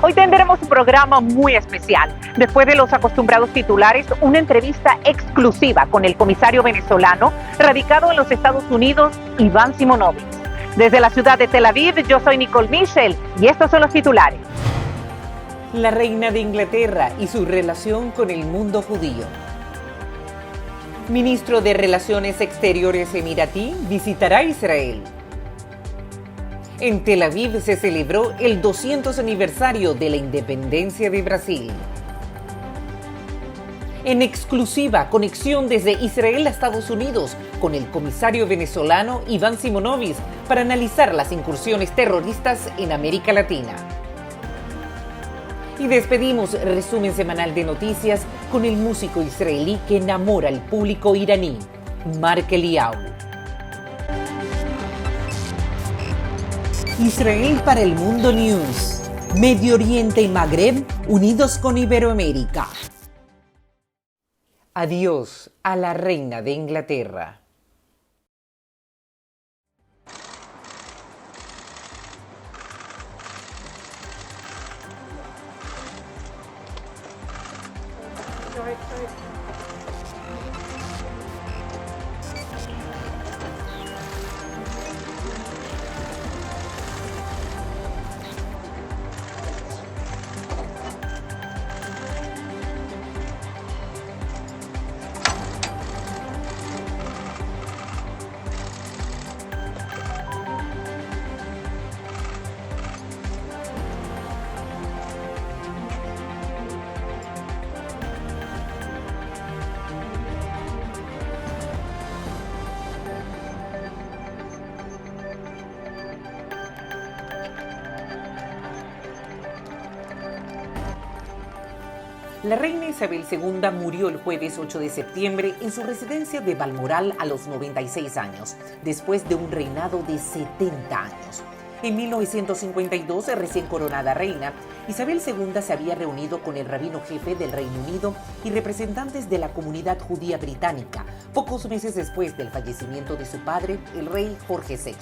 Hoy tendremos un programa muy especial. Después de los acostumbrados titulares, una entrevista exclusiva con el comisario venezolano radicado en los Estados Unidos, Iván Simonovic. Desde la ciudad de Tel Aviv, yo soy Nicole Michel y estos son los titulares. La reina de Inglaterra y su relación con el mundo judío. Ministro de Relaciones Exteriores emiratí visitará Israel. En Tel Aviv se celebró el 200 aniversario de la independencia de Brasil. En exclusiva conexión desde Israel a Estados Unidos con el comisario venezolano Iván Simonovic para analizar las incursiones terroristas en América Latina. Y despedimos resumen semanal de noticias con el músico israelí que enamora al público iraní, Mark Eliyahu. Israel para el Mundo News. Medio Oriente y Magreb unidos con Iberoamérica. Adiós a la reina de Inglaterra. La reina Isabel II murió el jueves 8 de septiembre en su residencia de Balmoral a los 96 años, después de un reinado de 70 años. En 1952, recién coronada reina, Isabel II se había reunido con el rabino jefe del Reino Unido y representantes de la comunidad judía británica, pocos meses después del fallecimiento de su padre, el rey Jorge VI.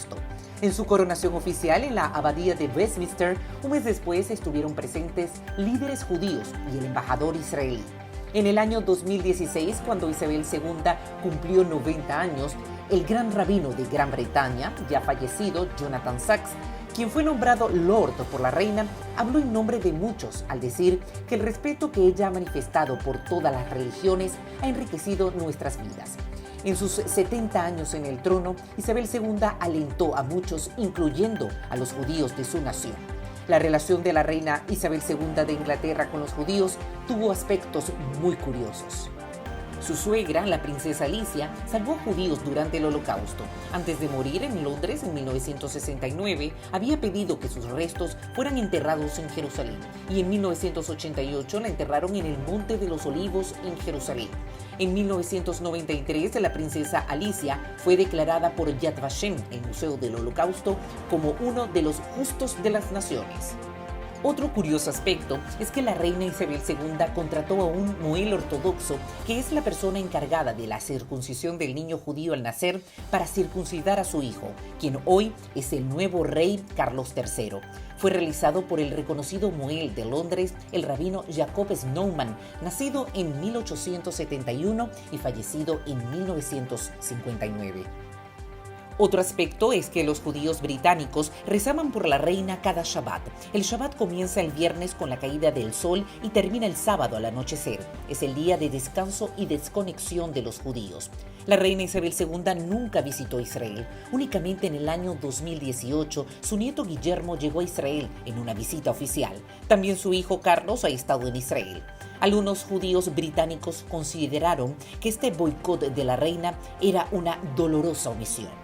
En su coronación oficial en la abadía de Westminster, un mes después estuvieron presentes líderes judíos y el embajador israelí. En el año 2016, cuando Isabel II cumplió 90 años, el gran rabino de Gran Bretaña, ya fallecido, Jonathan Sacks, quien fue nombrado Lord por la reina, habló en nombre de muchos al decir que el respeto que ella ha manifestado por todas las religiones ha enriquecido nuestras vidas. En sus 70 años en el trono, Isabel II alentó a muchos, incluyendo a los judíos de su nación. La relación de la reina Isabel II de Inglaterra con los judíos tuvo aspectos muy curiosos. Su suegra, la princesa Alicia, salvó a judíos durante el Holocausto. Antes de morir en Londres en 1969, había pedido que sus restos fueran enterrados en Jerusalén y en 1988 la enterraron en el Monte de los Olivos en Jerusalén. En 1993, la princesa Alicia fue declarada por Yad Vashem, el Museo del Holocausto, como uno de los justos de las naciones. Otro curioso aspecto es que la reina Isabel II contrató a un moel ortodoxo, que es la persona encargada de la circuncisión del niño judío al nacer, para circuncidar a su hijo, quien hoy es el nuevo rey Carlos III. Fue realizado por el reconocido moel de Londres, el rabino Jacob Snowman, nacido en 1871 y fallecido en 1959. Otro aspecto es que los judíos británicos rezaban por la reina cada Shabbat. El Shabbat comienza el viernes con la caída del sol y termina el sábado al anochecer. Es el día de descanso y desconexión de los judíos. La reina Isabel II nunca visitó Israel. Únicamente en el año 2018, su nieto Guillermo llegó a Israel en una visita oficial. También su hijo Carlos ha estado en Israel. Algunos judíos británicos consideraron que este boicot de la reina era una dolorosa omisión.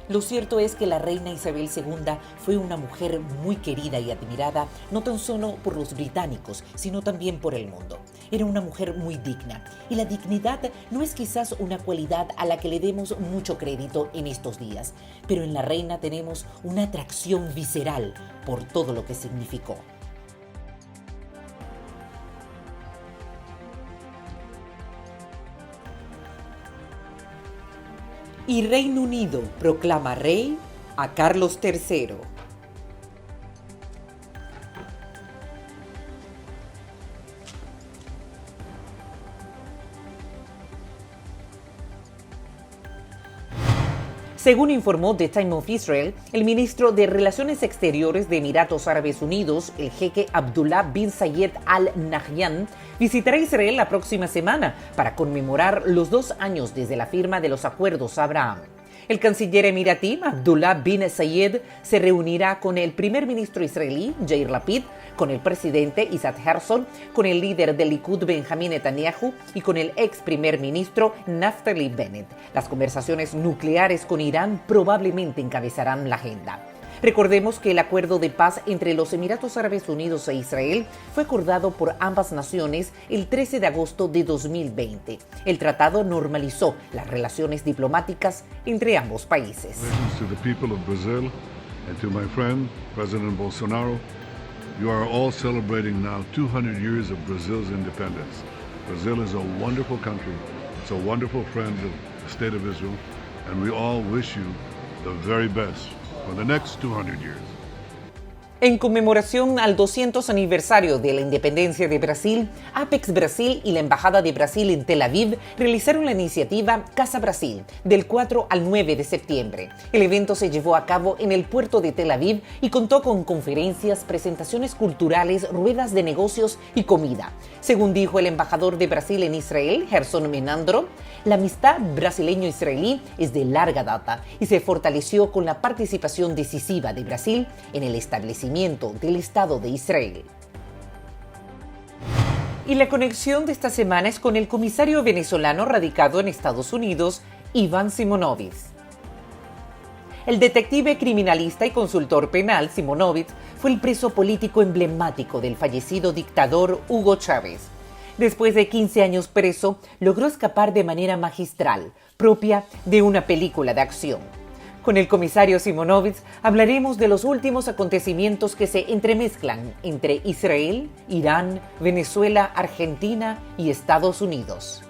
Lo cierto es que la reina Isabel II fue una mujer muy querida y admirada, no tan solo por los británicos, sino también por el mundo. Era una mujer muy digna, y la dignidad no es quizás una cualidad a la que le demos mucho crédito en estos días, pero en la reina tenemos una atracción visceral por todo lo que significó. Y Reino Unido proclama rey a Carlos III. Según informó The Time of Israel, el ministro de Relaciones Exteriores de Emiratos Árabes Unidos, el jeque Abdullah bin Zayed Al Nahyan, visitará Israel la próxima semana para conmemorar los 2 años desde la firma de los acuerdos Abraham. El canciller emiratí Abdullah bin Zayed se reunirá con el primer ministro israelí Yair Lapid, con el presidente Isaac Herzog, con el líder del Likud Benjamin Netanyahu y con el ex primer ministro Naftali Bennett. Las conversaciones nucleares con Irán probablemente encabezarán la agenda. Recordemos que el acuerdo de paz entre los Emiratos Árabes Unidos e Israel fue acordado por ambas naciones el 13 de agosto de 2020. El tratado normalizó las relaciones diplomáticas entre ambos países. To the people of Brazil and to my friend, President Bolsonaro, you are all celebrating now 200 years of Brazil's independence. Brazil is a wonderful country. It's a wonderful friend of the State of Israel, and we all wish you the very best for the next 200 years. En conmemoración al 200 aniversario de la independencia de Brasil, Apex Brasil y la Embajada de Brasil en Tel Aviv realizaron la iniciativa Casa Brasil del 4 al 9 de septiembre. El evento se llevó a cabo en el puerto de Tel Aviv y contó con conferencias, presentaciones culturales, ruedas de negocios y comida. Según dijo el embajador de Brasil en Israel, Gerson Menandro, la amistad brasileño-israelí es de larga data y se fortaleció con la participación decisiva de Brasil en el establecimiento del Estado de Israel. Y la conexión de esta semana es con el comisario venezolano radicado en Estados Unidos, Iván Simonovic. El detective criminalista y consultor penal Simonovic fue el preso político emblemático del fallecido dictador Hugo Chávez. Después de 15 años preso, logró escapar de manera magistral, propia de una película de acción. Con el comisario Simonovic hablaremos de los últimos acontecimientos que se entremezclan entre Israel, Irán, Venezuela, Argentina y Estados Unidos.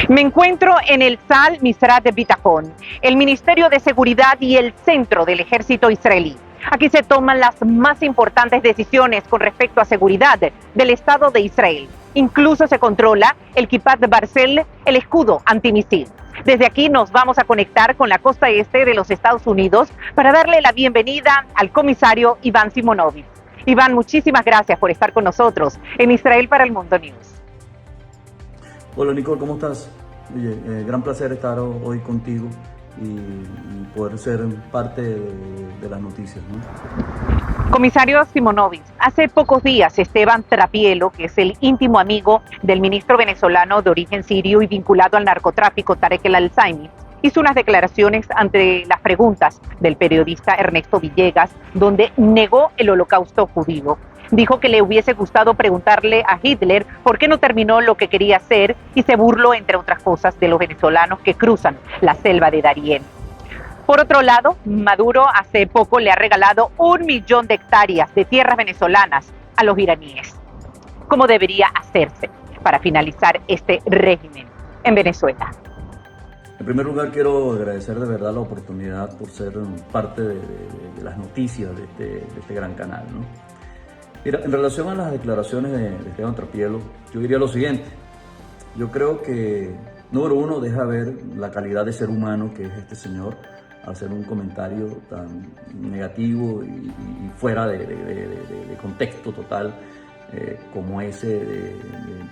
Me encuentro en el Tzahal Misrat Bitajón, el Ministerio de Seguridad y el centro del ejército israelí. Aquí se toman las más importantes decisiones con respecto a seguridad del Estado de Israel. Incluso se controla el Kippat Barzel, el escudo antimisil. Desde aquí nos vamos a conectar con la costa este de los Estados Unidos para darle la bienvenida al comisario Iván Simonovic. Iván, muchísimas gracias por estar con nosotros en Israel para el Mundo News. Hola Nicole, ¿cómo estás? Oye, gran placer estar hoy contigo y poder ser parte de las noticias, ¿no? Comisario Simonovic, hace pocos días Esteban Trapielo, que es el íntimo amigo del ministro venezolano de origen sirio y vinculado al narcotráfico Tarek El Al-Zaimi, hizo unas declaraciones ante las preguntas del periodista Ernesto Villegas, donde negó el holocausto judío. Dijo que le hubiese gustado preguntarle a Hitler por qué no terminó lo que quería hacer y se burló, entre otras cosas, de los venezolanos que cruzan la selva de Darién. Por otro lado, Maduro hace poco le ha regalado 1 millón de hectáreas de tierras venezolanas a los iraníes. ¿Cómo debería hacerse para finalizar este régimen en Venezuela? En primer lugar, quiero agradecer de verdad la oportunidad por ser parte de las noticias de este gran canal, ¿no? Mira, en relación a las declaraciones de Esteban Trapielo, yo diría lo siguiente. Yo creo que, número uno, deja ver la calidad de ser humano que es este señor, hacer un comentario tan negativo y fuera de contexto total como ese de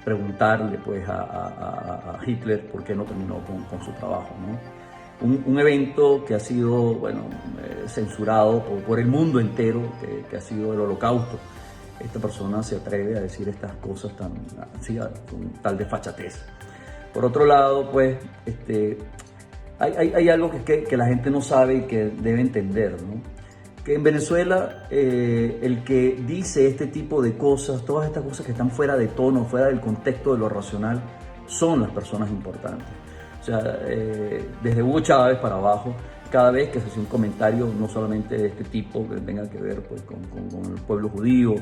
preguntarle pues a Hitler por qué no terminó con su trabajo, ¿no? Un evento que ha sido censurado por el mundo entero, que ha sido el Holocausto. Esta persona se atreve a decir estas cosas con tal desfachatez. Por otro lado, pues, hay algo que la gente no sabe y que debe entender, ¿no? Que en Venezuela el que dice este tipo de cosas, todas estas cosas que están fuera de tono, fuera del contexto de lo racional, son las personas importantes. O sea, desde Hugo Chávez para abajo, cada vez que se hace un comentario, no solamente de este tipo que tenga que ver pues, con el pueblo judío,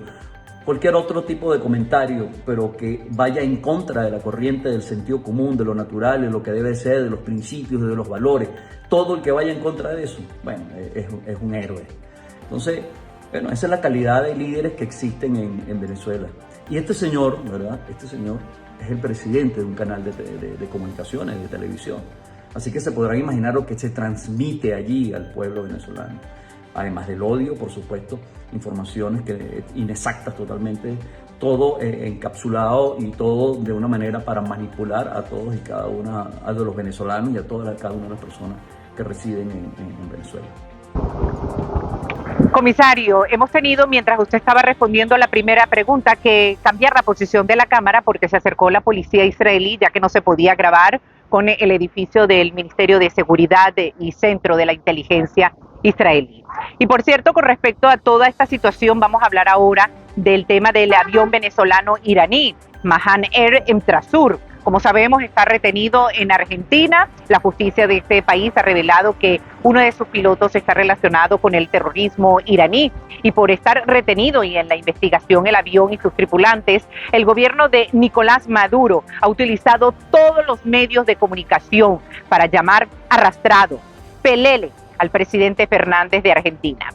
cualquier otro tipo de comentario, pero que vaya en contra de la corriente del sentido común, de lo natural, de lo que debe ser, de los principios, de los valores, todo el que vaya en contra de eso, bueno, es un héroe. Entonces, bueno, esa es la calidad de líderes que existen en Venezuela. Y este señor, ¿verdad? Este señor es el presidente de un canal de comunicaciones, de televisión. Así que se podrán imaginar lo que se transmite allí al pueblo venezolano. Además del odio, por supuesto, informaciones inexactas totalmente, todo encapsulado y todo de una manera para manipular a todos y cada uno de los venezolanos y a cada una de las personas que residen en Venezuela. Comisario, hemos tenido, mientras usted estaba respondiendo a la primera pregunta, que cambiar la posición de la cámara porque se acercó la policía israelí, ya que no se podía grabar con el edificio del Ministerio de Seguridad y Centro de la Inteligencia israelí. Y por cierto, con respecto a toda esta situación, vamos a hablar ahora del tema del avión venezolano iraní, Mahan Air Emtrasur. Como sabemos, está retenido en Argentina. La justicia de este país ha revelado que uno de sus pilotos está relacionado con el terrorismo iraní. Y por estar retenido y en la investigación el avión y sus tripulantes, el gobierno de Nicolás Maduro ha utilizado todos los medios de comunicación para llamar arrastrado, pelele, al presidente Fernández de Argentina.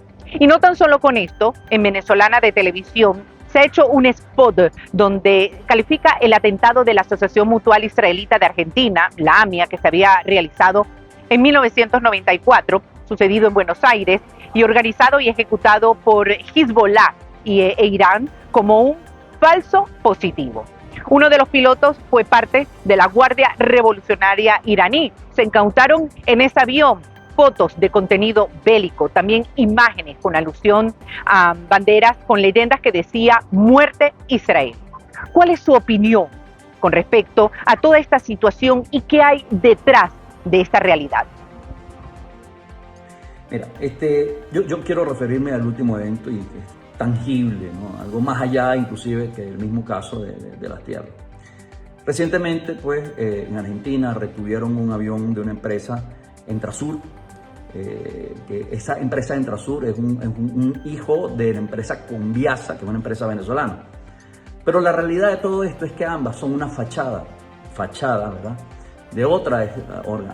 Y no tan solo con esto, en Venezolana de Televisión se ha hecho un spot donde califica el atentado de la Asociación Mutual Israelita de Argentina, la AMIA, que se había realizado en 1994, sucedido en Buenos Aires, y organizado y ejecutado por Hezbollah e Irán como un falso positivo. Uno de los pilotos fue parte de la Guardia Revolucionaria iraní. Se incautaron en ese avión fotos de contenido bélico, también imágenes con alusión a banderas con leyendas que decía muerte Israel. ¿Cuál es su opinión con respecto a toda esta situación y qué hay detrás de esta realidad? Mira, yo quiero referirme al último evento y que es tangible, ¿no? Algo más allá inclusive que el mismo caso de las tierras. Recientemente, pues, en Argentina retuvieron un avión de una empresa, Entrasur, que esa empresa Entrasur es un hijo de la empresa Conviasa, que es una empresa venezolana. Pero la realidad de todo esto es que ambas son una fachada, ¿verdad?, de otra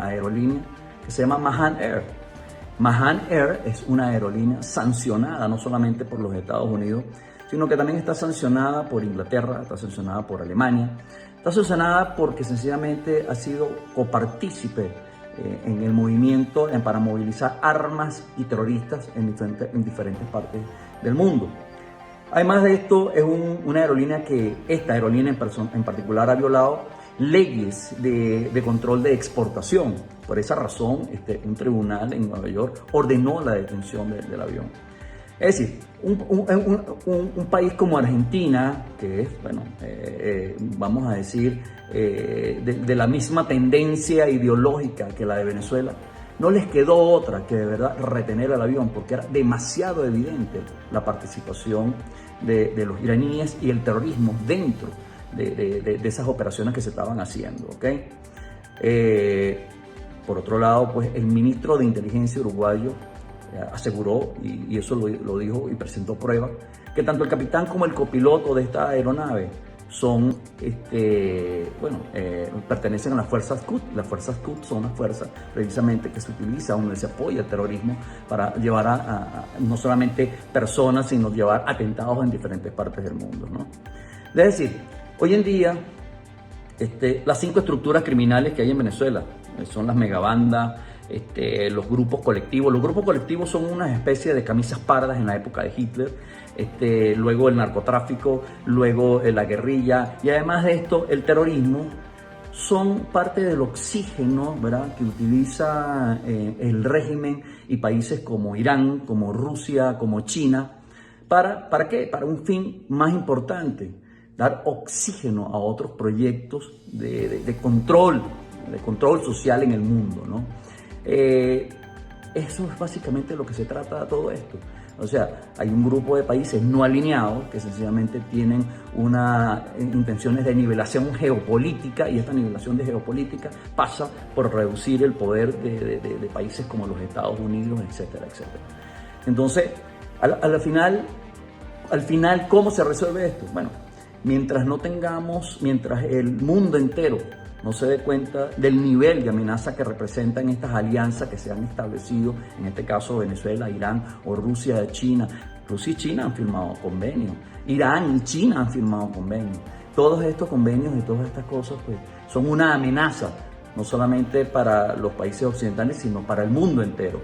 aerolínea que se llama Mahan Air. Mahan Air es una aerolínea sancionada no solamente por los Estados Unidos, sino que también está sancionada por Inglaterra, está sancionada por Alemania, está sancionada porque sencillamente ha sido copartícipe en el movimiento para movilizar armas y terroristas en diferentes partes del mundo. Además de esto, es una aerolínea que esta aerolínea en particular ha violado leyes de control de exportación. Por esa razón, un tribunal en Nueva York ordenó la detención del avión. Es decir, un país como Argentina, que es, bueno, vamos a decir, de la misma tendencia ideológica que la de Venezuela, no les quedó otra que de verdad retener el avión, porque era demasiado evidente la participación de los iraníes y el terrorismo dentro de esas operaciones que se estaban haciendo, ¿ok? Por otro lado, pues el ministro de Inteligencia uruguayo aseguró, y eso lo dijo y presentó pruebas, que tanto el capitán como el copiloto de esta aeronave son, pertenecen a las fuerzas Quds. Las fuerzas Quds son unas fuerzas precisamente que se utilizan, donde se apoya el terrorismo para llevar a no solamente personas, sino llevar atentados en diferentes partes del mundo, ¿no? Es decir, hoy en día, las 5 estructuras criminales que hay en Venezuela son las megabandas, los grupos colectivos. Los grupos colectivos son una especie de camisas pardas en la época de Hitler, luego el narcotráfico, luego la guerrilla, y además de esto el terrorismo son parte del oxígeno, ¿verdad?, que utiliza el régimen y países como Irán, como Rusia, como China. ¿Para qué? Para un fin más importante: dar oxígeno a otros proyectos de control social en el mundo, ¿no? Eso es básicamente lo que se trata de todo esto. O sea, hay un grupo de países no alineados que sencillamente tienen intenciones de nivelación geopolítica, y esta nivelación de geopolítica pasa por reducir el poder de países como los Estados Unidos, etcétera, etcétera. Entonces, al final, ¿cómo se resuelve esto? Bueno, mientras el mundo entero no se dé cuenta del nivel de amenaza que representan estas alianzas que se han establecido, en este caso Venezuela, Irán o Rusia, China. Rusia y China han firmado convenios, Irán y China han firmado convenios. Todos estos convenios y todas estas cosas, pues, son una amenaza no solamente para los países occidentales, sino para el mundo entero.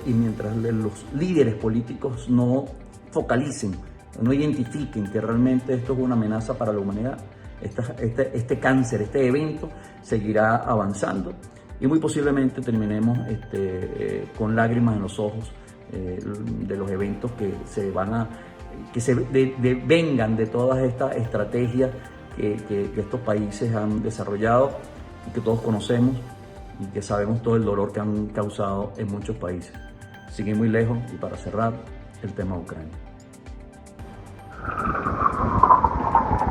Y mientras los líderes políticos no focalicen, no identifiquen que realmente esto es una amenaza para la humanidad, este cáncer, este evento seguirá avanzando y muy posiblemente terminemos con lágrimas en los ojos de los eventos que vengan de todas estas estrategias que estos países han desarrollado y que todos conocemos y que sabemos todo el dolor que han causado en muchos países. Sigue muy lejos y para cerrar, el tema de Ucrania.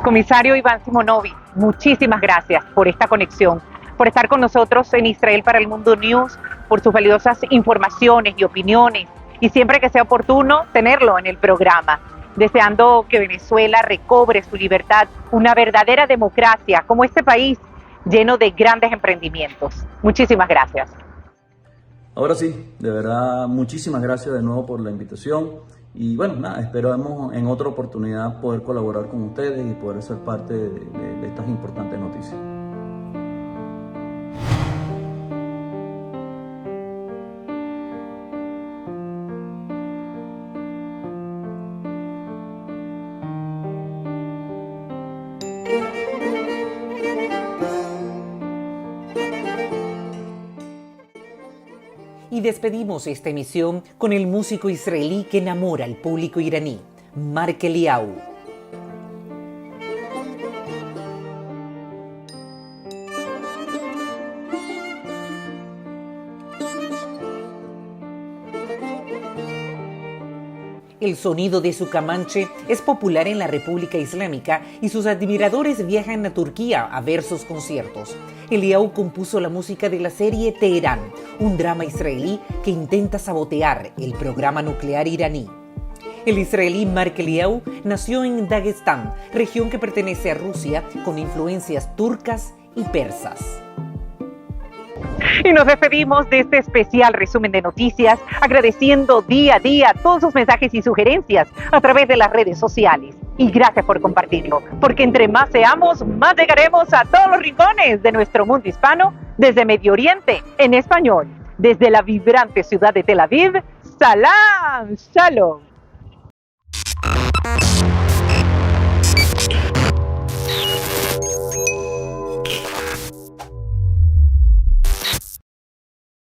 Comisario Iván Simonovic, muchísimas gracias por esta conexión, por estar con nosotros en Israel para el Mundo News, por sus valiosas informaciones y opiniones, y siempre que sea oportuno tenerlo en el programa, deseando que Venezuela recobre su libertad, una verdadera democracia como este país lleno de grandes emprendimientos. Muchísimas gracias. Ahora sí, de verdad, muchísimas gracias de nuevo por la invitación. Y bueno, nada, esperamos en otra oportunidad poder colaborar con ustedes y poder ser parte de estas importantes noticias. Y despedimos esta emisión con el músico israelí que enamora al público iraní, Mark Eliyahu. El sonido de su camanche es popular en la República Islámica y sus admiradores viajan a Turquía a ver sus conciertos. Eliyahu compuso la música de la serie Teherán, un drama israelí que intenta sabotear el programa nuclear iraní. El israelí Mark Eliyahu nació en Dagestán, región que pertenece a Rusia, con influencias turcas y persas. Y nos despedimos de este especial resumen de noticias, agradeciendo día a día todos sus mensajes y sugerencias a través de las redes sociales. Y gracias por compartirlo, porque entre más seamos, más llegaremos a todos los rincones de nuestro mundo hispano, desde Medio Oriente en español, desde la vibrante ciudad de Tel Aviv. Salam, shalom.